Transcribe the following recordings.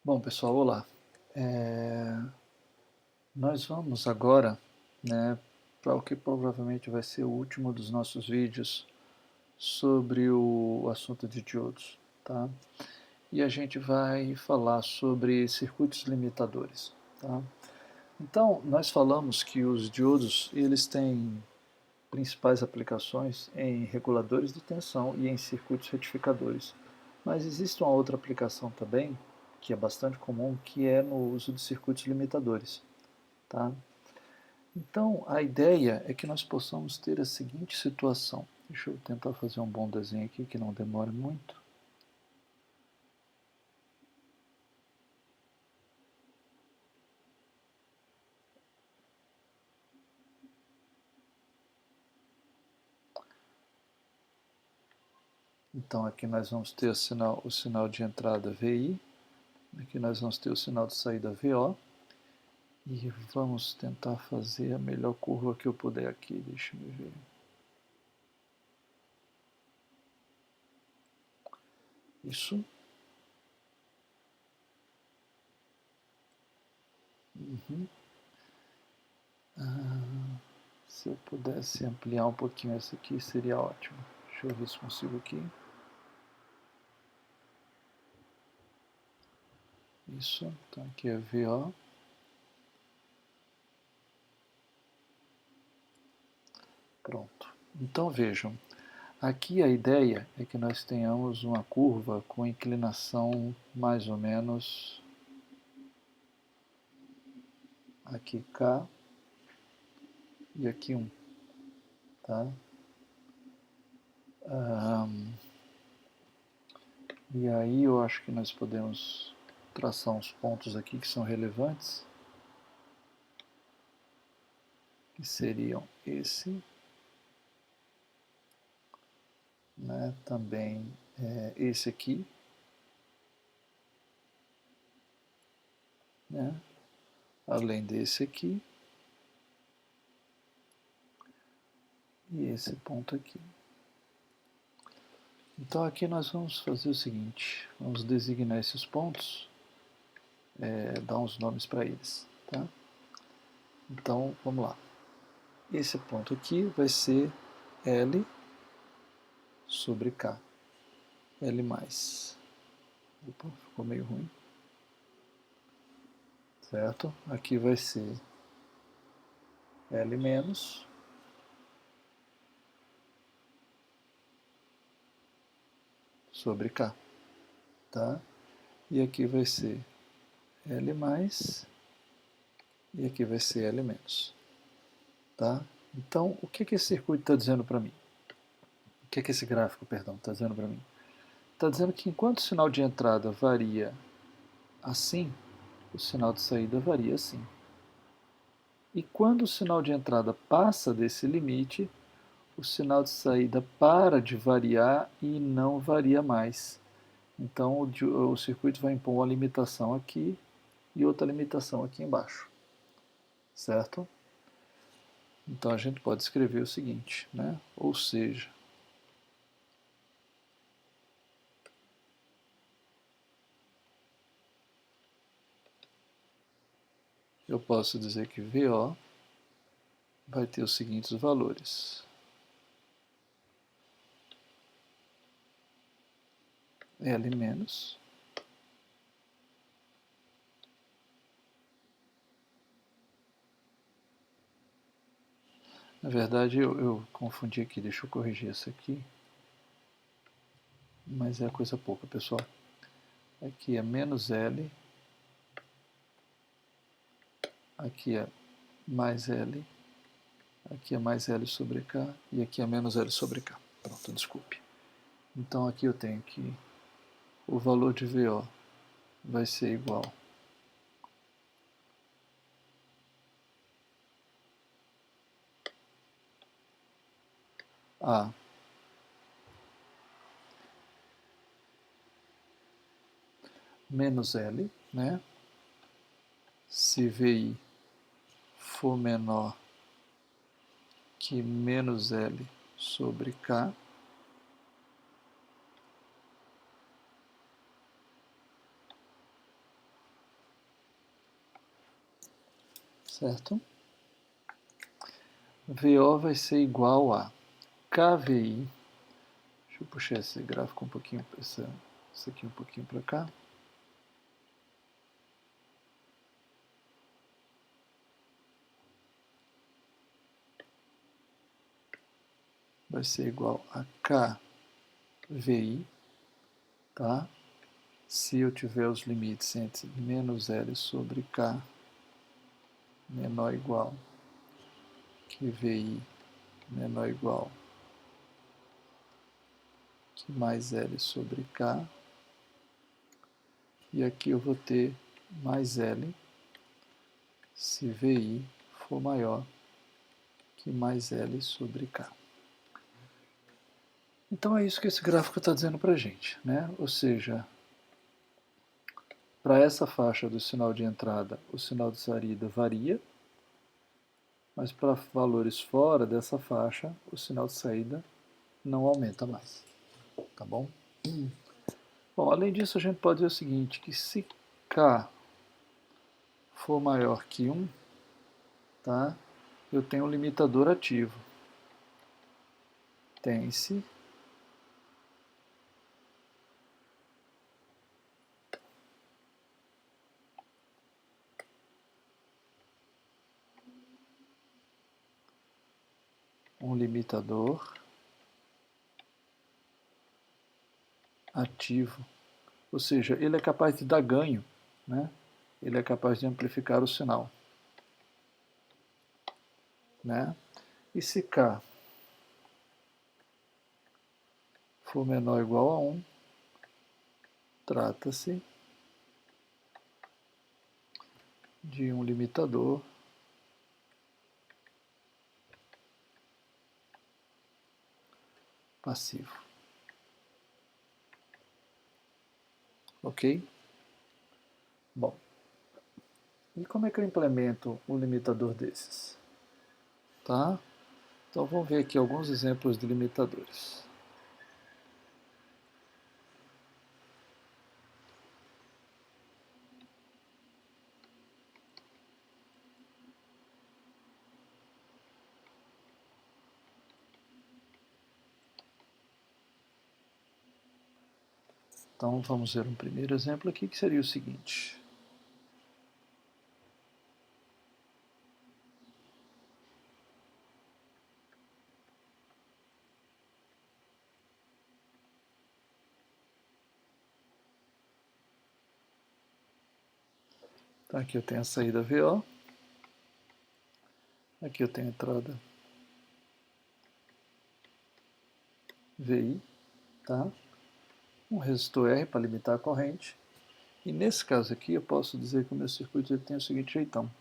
Bom, pessoal, olá. É, Nós vamos agora, né, para o que provavelmente vai ser o último dos nossos vídeos sobre o assunto de diodos, tá? E a gente vai falar sobre circuitos limitadores, tá? Então, nós falamos que os diodos, eles têm principais aplicações em reguladores de tensão e em circuitos retificadores. Mas existe uma outra aplicação também, que é bastante comum, que é no uso de circuitos limitadores. Tá? Então, a ideia é que nós possamos ter a seguinte situação. Deixa eu tentar fazer um bom desenho aqui que não demore muito. Então, aqui nós vamos ter o sinal de entrada VI, aqui nós vamos ter o sinal de saída VO, e vamos tentar fazer a melhor curva que eu puder aqui. Deixa eu ver. Isso. Uhum. Se eu pudesse ampliar um pouquinho essa aqui, seria ótimo. Deixa eu ver se consigo aqui. Isso. Então aqui é VO. Pronto. Então vejam, aqui a ideia é que nós tenhamos uma curva com inclinação mais ou menos aqui K e aqui 1. Tá? E aí eu acho que nós podemos traçar uns pontos aqui que são relevantes, que seriam esse, né? Também esse aqui, né? Além desse aqui e esse ponto aqui. Então aqui nós vamos fazer o seguinte, vamos designar esses pontos, dar uns nomes para eles, tá? Então vamos lá. Esse ponto aqui vai ser L sobre K, L mais. Opa, ficou meio ruim. Certo? Aqui vai ser L menos sobre K, tá? E aqui vai ser L mais e aqui vai ser L menos, tá? Então, o que esse circuito está dizendo para mim? O que esse gráfico, perdão, está dizendo para mim? Está dizendo que enquanto o sinal de entrada varia assim, o sinal de saída varia assim. E quando o sinal de entrada passa desse limite, o sinal de saída para de variar e não varia mais. Então o circuito vai impor uma limitação aqui e outra limitação aqui embaixo. Certo? Então a gente pode escrever o seguinte, né? Ou seja, eu posso dizer que VO vai ter os seguintes valores. L menos na verdade eu confundi aqui, deixa eu corrigir isso aqui, mas é coisa pouca, pessoal. Aqui é menos L, aqui é mais L, aqui é mais L sobre K e aqui é menos L sobre K. Pronto, desculpe. Então aqui eu tenho que o valor de VO vai ser igual a menos L, né? Se VI for menor que menos L sobre K, certo? VO vai ser igual a KVI. Deixa eu puxar esse gráfico um pouquinho, isso aqui um pouquinho para cá. Vai ser igual a KVI, tá? Se eu tiver os limites entre menos L sobre K menor ou igual que VI menor ou igual que mais L sobre K, e aqui eu vou ter mais L se VI for maior que mais L sobre K. Então é isso que esse gráfico está dizendo para a gente, né? Ou seja, para essa faixa do sinal de entrada, o sinal de saída varia, mas para valores fora dessa faixa, o sinal de saída não aumenta mais, tá bom? Bom, além disso, a gente pode dizer o seguinte, que se K for maior que 1, tá? Eu tenho um limitador ativo. Tem-se um limitador ativo. Ou seja, ele é capaz de dar ganho, né? Ele é capaz de amplificar o sinal, né? E se K for menor ou igual a 1, trata-se de um limitador passivo. Ok? Bom, e como é que eu implemento um limitador desses? Tá? Então vamos ver aqui alguns exemplos de limitadores. Então vamos ver um primeiro exemplo aqui que seria o seguinte. Então aqui eu tenho a saída VO, aqui eu tenho a entrada VI, tá? Um resistor R para limitar a corrente. E nesse caso aqui eu posso dizer que o meu circuito ele tem o seguinte jeitão.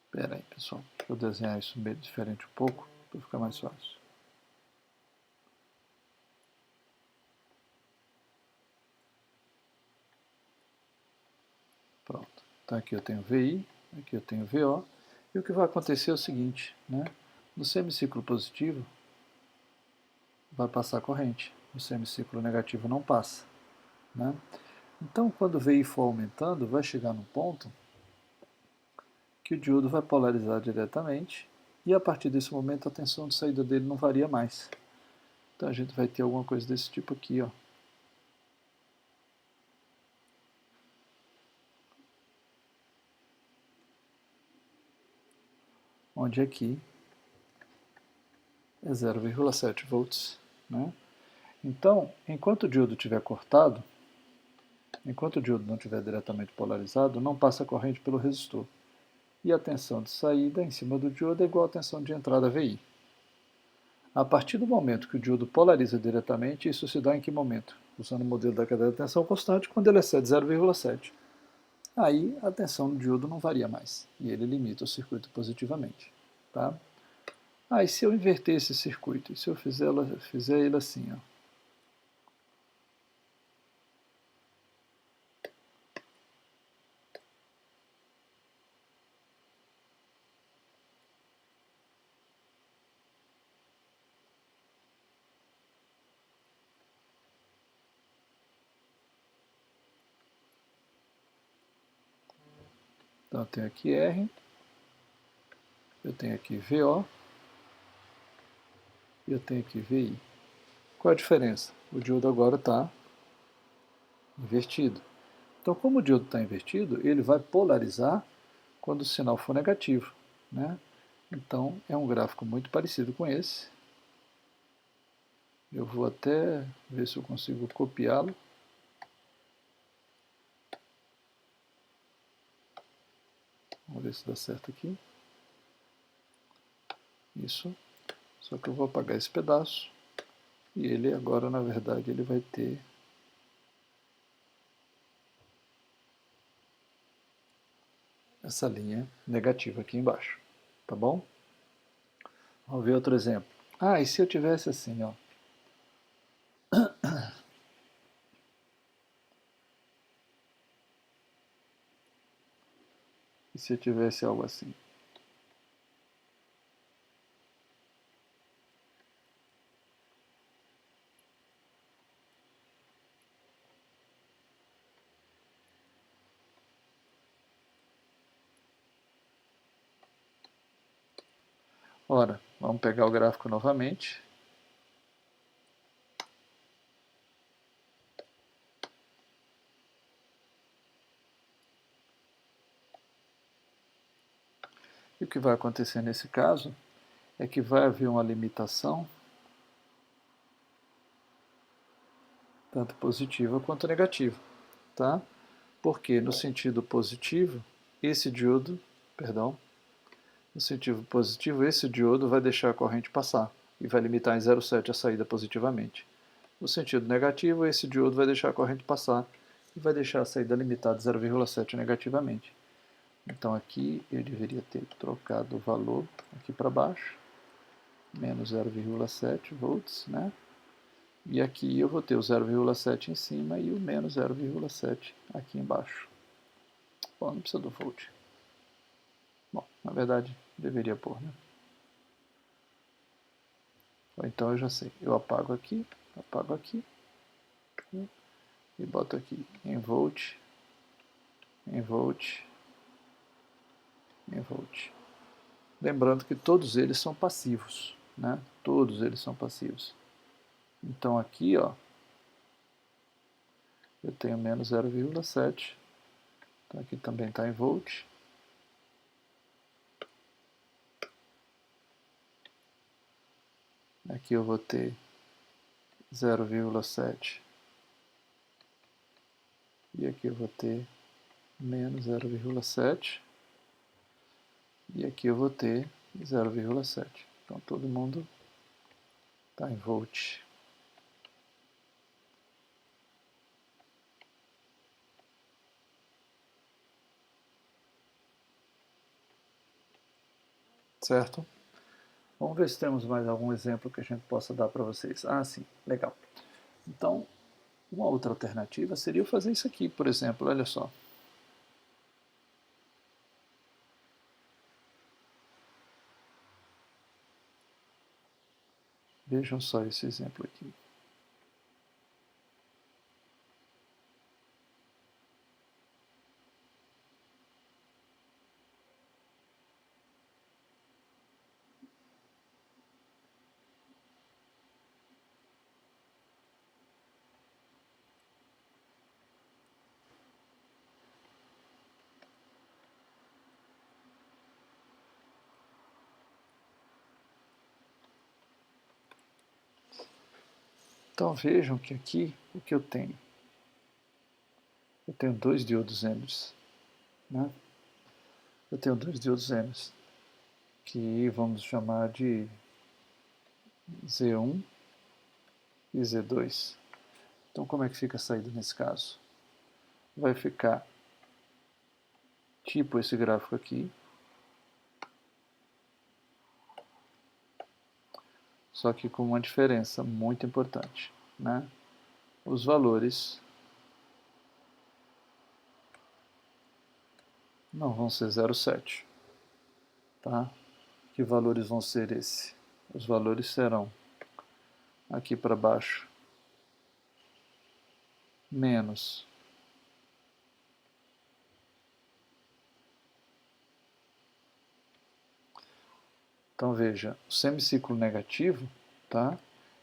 Espera aí, pessoal. Deixa eu desenhar isso meio diferente um pouco, para ficar mais fácil. Pronto. Então aqui eu tenho VI, aqui eu tenho VO. E o que vai acontecer é o seguinte, né? No semiciclo positivo, vai passar corrente. No semiciclo negativo não passa, né? Então, quando o VI for aumentando, vai chegar num ponto que o diodo vai polarizar diretamente e a partir desse momento a tensão de saída dele não varia mais. Então a gente vai ter alguma coisa desse tipo aqui, ó. Onde aqui é 0,7 volts, né? Então, enquanto o diodo estiver cortado, enquanto o diodo não estiver diretamente polarizado, não passa corrente pelo resistor. E a tensão de saída em cima do diodo é igual à tensão de entrada VI. A partir do momento que o diodo polariza diretamente, isso se dá em que momento? Usando o modelo da cadeia de tensão constante, quando ele excede 0,7. Aí a tensão do diodo não varia mais, e ele limita o circuito positivamente. Tá? Aí se eu inverter esse circuito, e se eu fizer ele assim, ó, Então eu tenho aqui R, eu tenho aqui VO, e eu tenho aqui VI. Qual a diferença? O diodo agora está invertido. Então, como o diodo está invertido, ele vai polarizar quando o sinal for negativo, né? Então, é um gráfico muito parecido com esse. Eu vou até ver se eu consigo copiá-lo. Vamos ver se dá certo aqui. Isso. Só que eu vou apagar esse pedaço. E ele agora, na verdade, ele vai ter essa linha negativa aqui embaixo. Tá bom? Vamos ver outro exemplo. Ah, e se eu tivesse assim, ó. E se eu tivesse algo assim? Ora, vamos pegar o gráfico novamente. E o que vai acontecer nesse caso é que vai haver uma limitação, tanto positiva quanto negativa, tá? Porque no sentido positivo, esse diodo, perdão, no sentido positivo, esse diodo vai deixar a corrente passar e vai limitar em 0,7 a saída positivamente. No sentido negativo, esse diodo vai deixar a corrente passar e vai deixar a saída limitada em 0,7 negativamente. Então aqui eu deveria ter trocado o valor aqui para baixo, menos 0,7 volts, né? E aqui eu vou ter o 0,7 em cima e o menos 0,7 aqui embaixo. Bom, não precisa do volt. Bom, na verdade, deveria pôr, né? Ou então eu já sei. Eu apago aqui e boto aqui em volt, em volt, em volt. Lembrando que todos eles são passivos, né? Todos eles são passivos. Então aqui, ó, eu tenho menos 0,7. Então aqui também está em volt. Aqui eu vou ter 0,7. E aqui eu vou ter menos 0,7. E aqui eu vou ter 0,7. Então todo mundo está em volt. Certo? Vamos ver se temos mais algum exemplo que a gente possa dar para vocês. Ah, sim, legal. Então, uma outra alternativa seria eu fazer isso aqui, por exemplo, olha só. Vejam só esse exemplo aqui. Então vejam que aqui o que eu tenho? Eu tenho dois diodos Emmers, né? Eu tenho dois diodos Emmers, que vamos chamar de Z1 e Z2. Então como é que fica a saída nesse caso? Vai ficar tipo esse gráfico aqui, só que com uma diferença muito importante, né? Os valores não vão ser 0,7, tá? Que valores vão ser esse? Os valores serão aqui para baixo menos Então veja, o semiciclo negativo, tá?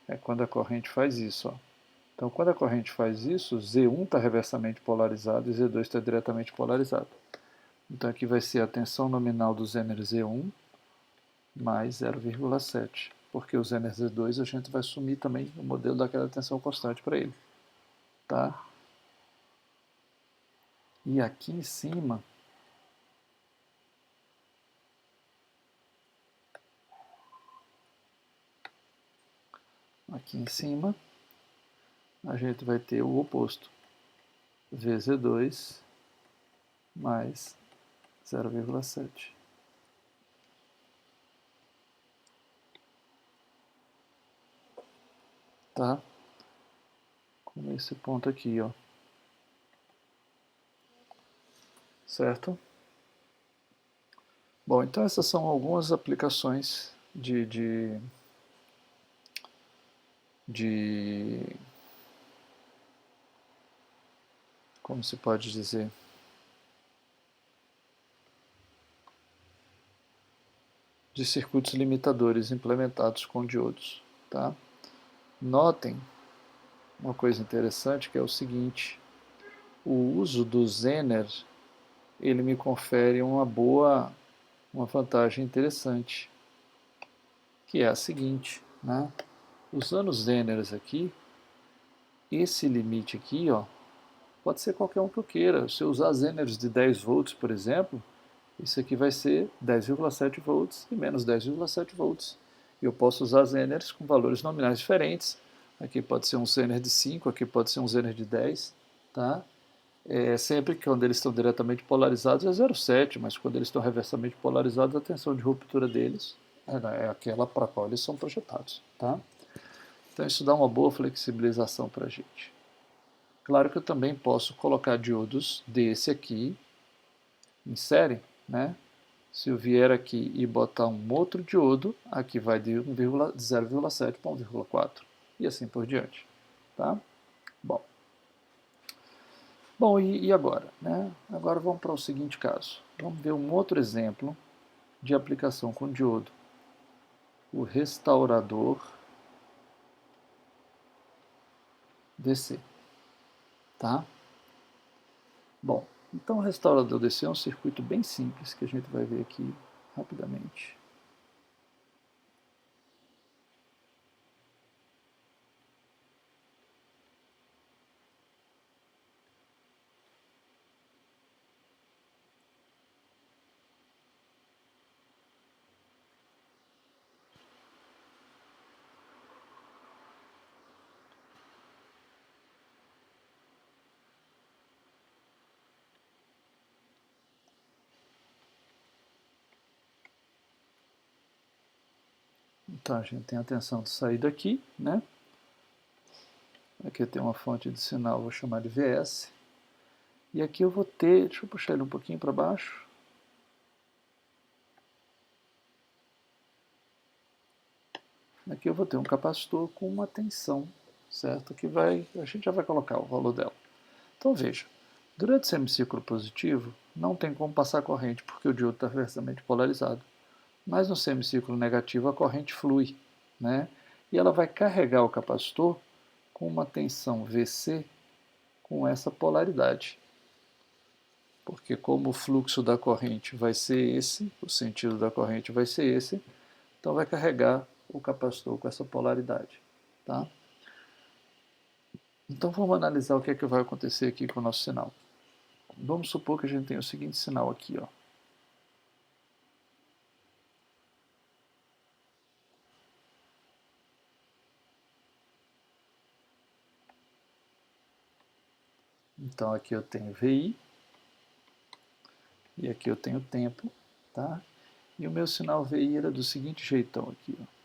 É quando a corrente faz isso, ó. Então quando a corrente faz isso, Z1 está reversamente polarizado e Z2 está diretamente polarizado. Então aqui vai ser a tensão nominal do Zener Z1 mais 0,7, porque o Zener Z2 a gente vai sumir também o modelo daquela tensão constante para ele, tá? E aqui em cima, a gente vai ter o oposto, VZ2 mais 0,7. Tá? Com esse ponto aqui, ó. Certo? Bom, então essas são algumas aplicações de como se pode dizer, de circuitos limitadores implementados com diodos. Tá? Notem uma coisa interessante que é o seguinte, o uso do Zener, ele me confere uma vantagem interessante, que é a seguinte, né? Usando os Zeners aqui, esse limite aqui, ó, pode ser qualquer um que eu queira. Se eu usar Zeners de 10 volts, por exemplo, isso aqui vai ser 10,7 volts e menos 10,7 volts. Eu posso usar Zeners com valores nominais diferentes. Aqui pode ser um Zener de 5, aqui pode ser um Zener de 10, tá? Sempre que quando eles estão diretamente polarizados é 0,7, mas quando eles estão reversamente polarizados, a tensão de ruptura deles é aquela para a qual eles são projetados. Tá? Então isso dá uma boa flexibilização para a gente. Claro que eu também posso colocar diodos desse aqui em série, né? Se eu vier aqui e botar um outro diodo, aqui vai de 0,7 para 1,4 e assim por diante. Tá? Bom, e agora? Né? Agora vamos para o seguinte caso. Vamos ver um outro exemplo de aplicação com diodo. O restaurador DC. Tá? Bom, então o restaurador DC é um circuito bem simples que a gente vai ver aqui rapidamente. Então a gente tem a tensão de saída aqui, né? Aqui eu tenho uma fonte de sinal, vou chamar de VS. E aqui eu vou ter, deixa eu puxar ele um pouquinho para baixo. Aqui eu vou ter um capacitor com uma tensão, certo? Que a gente já vai colocar o valor dela. Então veja, durante o semiciclo positivo, não tem como passar corrente, porque o diodo está reversamente polarizado. Mas no semiciclo negativo, a corrente flui, né? E ela vai carregar o capacitor com uma tensão VC com essa polaridade. Porque como o fluxo da corrente vai ser esse, o sentido da corrente vai ser esse, então vai carregar o capacitor com essa polaridade. Tá? Então vamos analisar o que é que vai acontecer aqui com o nosso sinal. Vamos supor que a gente tem o seguinte sinal aqui, ó. Então aqui eu tenho VI e aqui eu tenho tempo, tá? E o meu sinal VI era do seguinte jeitão aqui, ó.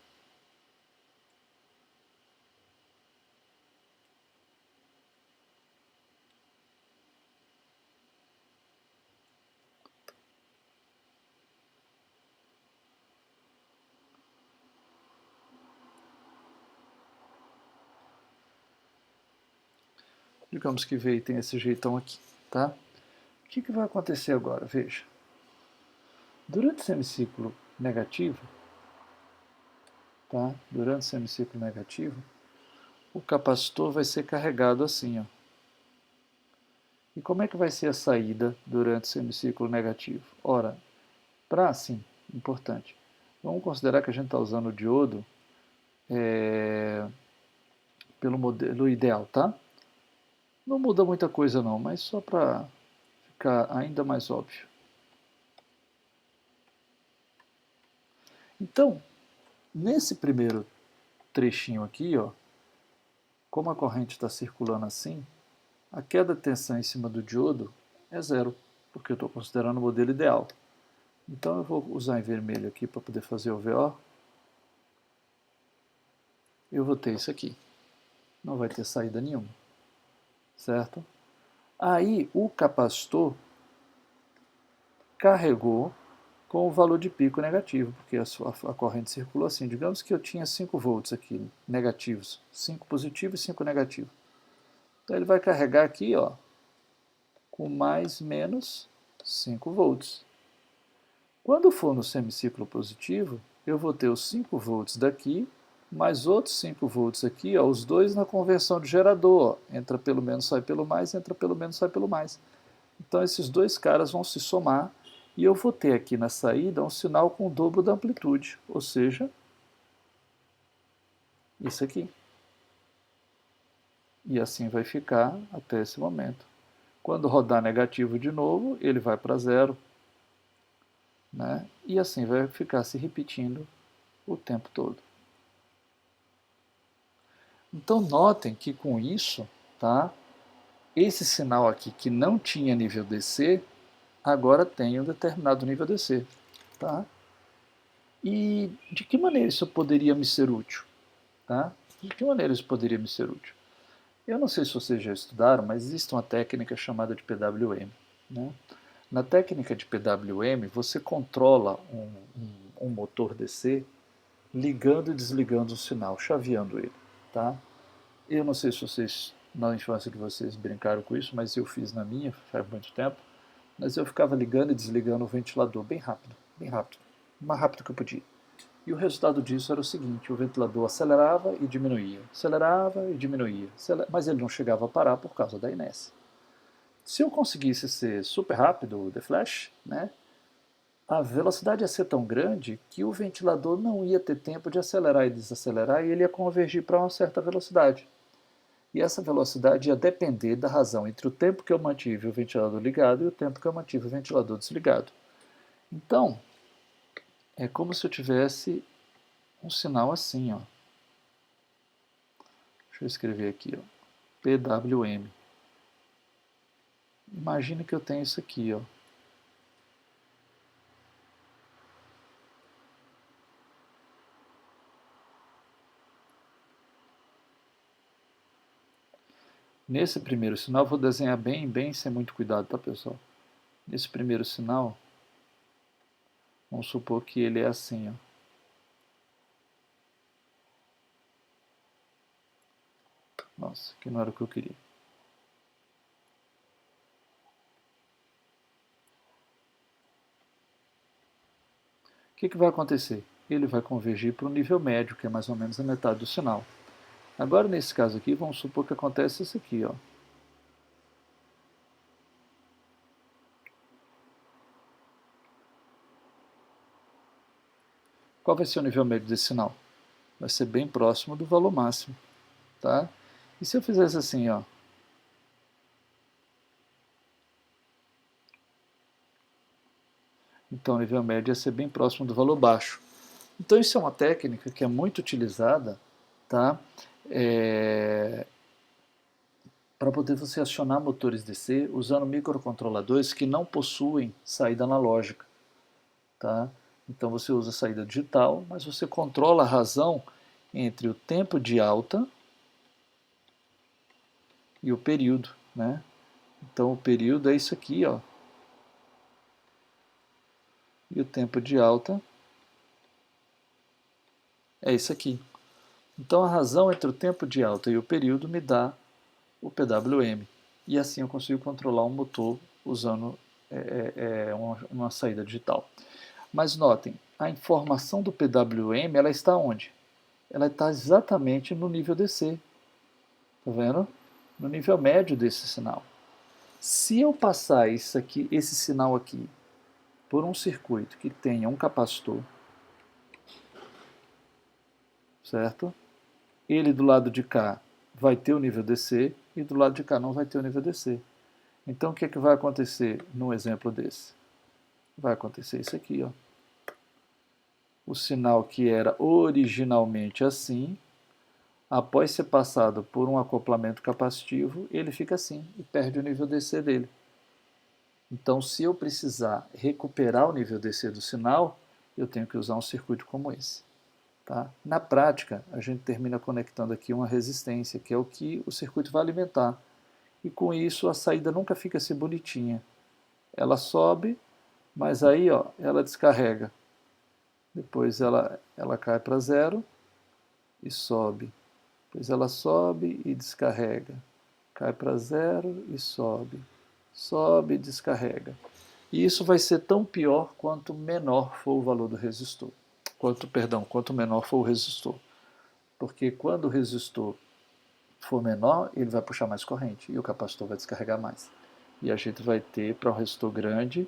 Digamos que VI tem esse jeitão aqui, tá? O que vai acontecer agora? Veja. Durante o semiciclo negativo, tá? Durante o semiciclo negativo, o capacitor vai ser carregado assim, ó. E como é que vai ser a saída durante o semiciclo negativo? Ora, para assim, importante, vamos considerar que a gente está usando o diodo pelo modelo ideal, tá? Não muda muita coisa não, mas só para ficar ainda mais óbvio. Então, nesse primeiro trechinho aqui, ó, como a corrente está circulando assim, a queda de tensão em cima do diodo é zero, porque eu estou considerando o modelo ideal. Então eu vou usar em vermelho aqui para poder fazer o VO. Eu vou ter isso aqui. Não vai ter saída nenhuma. Certo? Aí o capacitor carregou com o valor de pico negativo, porque a corrente circulou assim. Digamos que eu tinha 5 volts aqui, negativos. 5 positivo e 5 negativo. Então ele vai carregar aqui, ó, com mais menos 5 volts. Quando for no semiciclo positivo, eu vou ter os 5 volts daqui, mais outros 5 volts aqui, ó, os dois na conversão de gerador. Ó. Entra pelo menos, sai pelo mais, entra pelo menos, sai pelo mais. Então esses dois caras vão se somar e eu vou ter aqui na saída um sinal com o dobro da amplitude, ou seja, isso aqui. E assim vai ficar até esse momento. Quando rodar negativo de novo, ele vai para zero. Né? E assim vai ficar se repetindo o tempo todo. Então notem que com isso, tá, esse sinal aqui que não tinha nível DC, agora tem um determinado nível DC. Tá? E de que maneira isso poderia me ser útil? Tá? De que maneira isso poderia me ser útil? Eu não sei se vocês já estudaram, mas existe uma técnica chamada de PWM. Né? Na técnica de PWM, você controla um motor DC ligando e desligando o sinal, chaveando ele. Tá? Eu não sei se vocês, na infância de vocês, brincaram com isso, mas eu fiz na minha, faz muito tempo. Mas eu ficava ligando e desligando o ventilador bem rápido, o mais rápido que eu podia. E o resultado disso era o seguinte: o ventilador acelerava e diminuía, mas ele não chegava a parar por causa da inércia. Se eu conseguisse ser super rápido, The Flash, né, a velocidade ia ser tão grande que o ventilador não ia ter tempo de acelerar e desacelerar e ele ia convergir para uma certa velocidade. E essa velocidade ia depender da razão entre o tempo que eu mantive o ventilador ligado e o tempo que eu mantive o ventilador desligado. Então, é como se eu tivesse um sinal assim, ó. Deixa eu escrever aqui, ó. PWM. Imagine que eu tenho isso aqui, ó. Nesse primeiro sinal, vou desenhar bem, sem muito cuidado, tá, pessoal? Nesse primeiro sinal, vamos supor que ele é assim, ó. Nossa, que não era o que eu queria. O que vai acontecer? Ele vai convergir para o nível médio, que é mais ou menos a metade do sinal. Agora, nesse caso aqui, vamos supor que acontece isso aqui, ó. Qual vai ser o nível médio desse sinal? Vai ser bem próximo do valor máximo, tá? E se eu fizesse assim, ó? Então, o nível médio ia ser bem próximo do valor baixo. Então, isso é uma técnica que é muito utilizada, tá? Para poder você acionar motores DC usando microcontroladores que não possuem saída analógica. Tá? Então você usa saída digital, mas você controla a razão entre o tempo de alta e o período. Né? Então o período é isso aqui, ó. E o tempo de alta é isso aqui. Então a razão entre o tempo de alta e o período me dá o PWM. E assim eu consigo controlar um motor usando uma saída digital. Mas notem, a informação do PWM ela está onde? ela está exatamente no nível DC. Tá vendo? No nível médio desse sinal. Se eu passar isso aqui, esse sinal aqui por um circuito que tenha um capacitor, certo? Ele do lado de cá vai ter o nível DC e do lado de cá não vai ter o nível DC. Então o que é que vai acontecer num exemplo desse? Vai acontecer isso aqui, ó. O sinal que era originalmente assim, após ser passado por um acoplamento capacitivo, ele fica assim e perde o nível DC dele. Então, se eu precisar recuperar o nível DC do sinal, eu tenho que usar um circuito como esse. Tá? Na prática, a gente termina conectando aqui uma resistência, que é o que o circuito vai alimentar. E com isso, a saída nunca fica assim bonitinha. Ela sobe, mas aí ó, ela descarrega. Depois ela cai para zero e sobe. Depois ela sobe e descarrega. Cai para zero e sobe. Sobe e descarrega. E isso vai ser tão pior quanto menor for o valor do resistor. Quanto menor for o resistor. Porque quando o resistor for menor, ele vai puxar mais corrente e o capacitor vai descarregar mais. E a gente vai ter, para um resistor grande,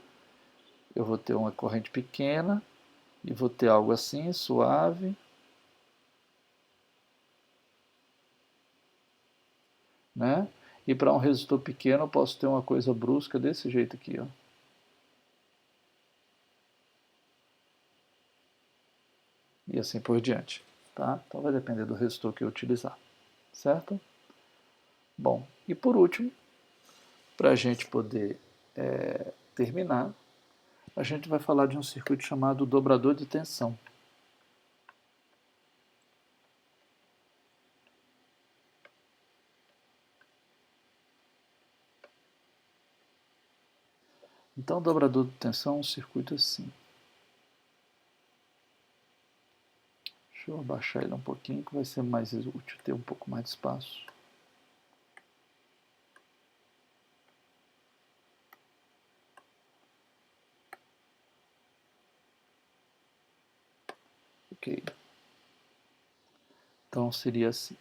eu vou ter uma corrente pequena e vou ter algo assim, suave, né? E para um resistor pequeno eu posso ter uma coisa brusca desse jeito aqui, ó. E assim por diante, tá? Então vai depender do resistor que eu utilizar, certo? Bom, e por último, para a gente poder terminar, a gente vai falar de um circuito chamado dobrador de tensão. Então, o dobrador de tensão é um circuito assim. Deixa eu abaixar ele um pouquinho, que vai ser mais útil ter um pouco mais de espaço. Ok. Então, seria assim.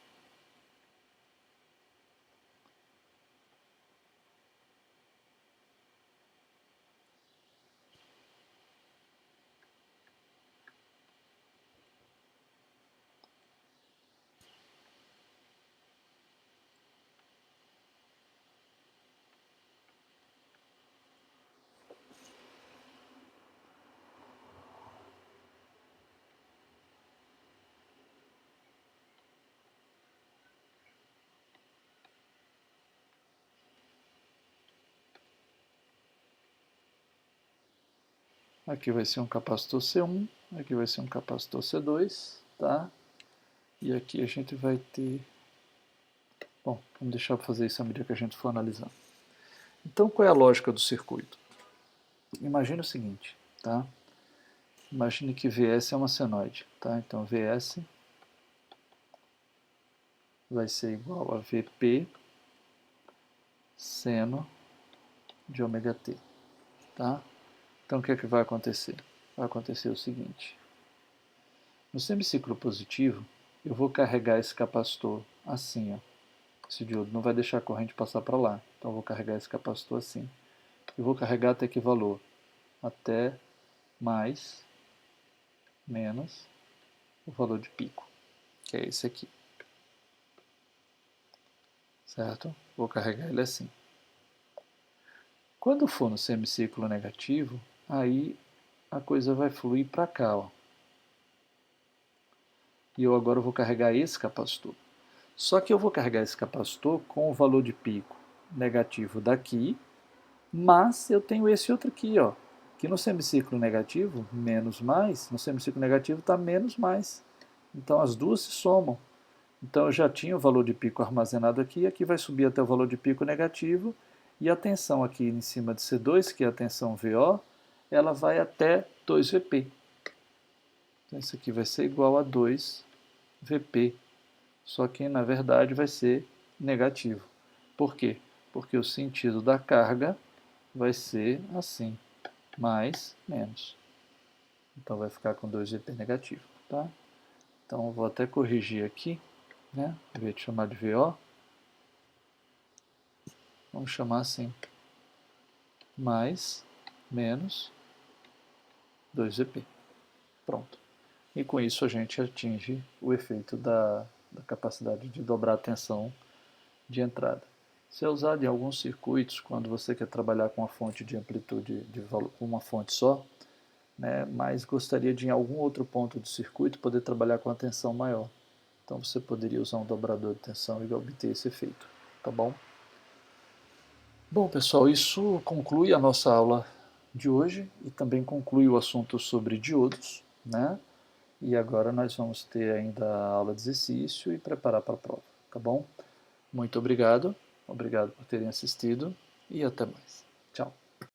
Aqui vai ser um capacitor C1, aqui vai ser um capacitor C2, tá? E aqui a gente vai ter... Bom, vamos deixar para fazer isso à medida que a gente for analisando. Então, qual é a lógica do circuito? Imagine o seguinte, tá? Imagine que Vs é uma senoide, tá? Então, Vs vai ser igual a Vp seno de ômega t, tá? Então, o que é que vai acontecer? Vai acontecer o seguinte. No semiciclo positivo, eu vou carregar esse capacitor assim, ó. Esse diodo não vai deixar a corrente passar para lá. Então, eu vou carregar esse capacitor assim. Eu vou carregar até que valor? Até mais, menos, o valor de pico, que é esse aqui. Certo? Vou carregar ele assim. Quando for no semiciclo negativo, aí a coisa vai fluir para cá, ó. E eu agora vou carregar esse capacitor. Só que eu vou carregar esse capacitor com o valor de pico negativo daqui, mas eu tenho esse outro aqui, ó, que no semiciclo negativo, menos mais, no semiciclo negativo está menos mais. Então as duas se somam. Então eu já tinha o valor de pico armazenado aqui, aqui vai subir até o valor de pico negativo, e a tensão aqui em cima de C2, que é a tensão VO, ela vai até 2Vp. Então isso aqui vai ser igual a 2Vp, só que na verdade vai ser negativo. Por quê? Porque o sentido da carga vai ser assim, mais, menos. Então vai ficar com 2Vp negativo, tá? Então, vou até corrigir aqui, né? Em vez de chamar de VO, vamos chamar assim, mais, menos, 2VP. Pronto. E com isso a gente atinge o efeito da capacidade de dobrar a tensão de entrada. Se é usado em alguns circuitos, quando você quer trabalhar com uma fonte de amplitude de valor, com uma fonte só, né, mas gostaria de em algum outro ponto do circuito poder trabalhar com a tensão maior. Então você poderia usar um dobrador de tensão e obter esse efeito, tá bom? Bom, pessoal, isso conclui a nossa aula de hoje e também conclui o assunto sobre diodos, né? E agora nós vamos ter ainda a aula de exercício e preparar para a prova, tá bom? Muito obrigado por terem assistido e até mais. Tchau.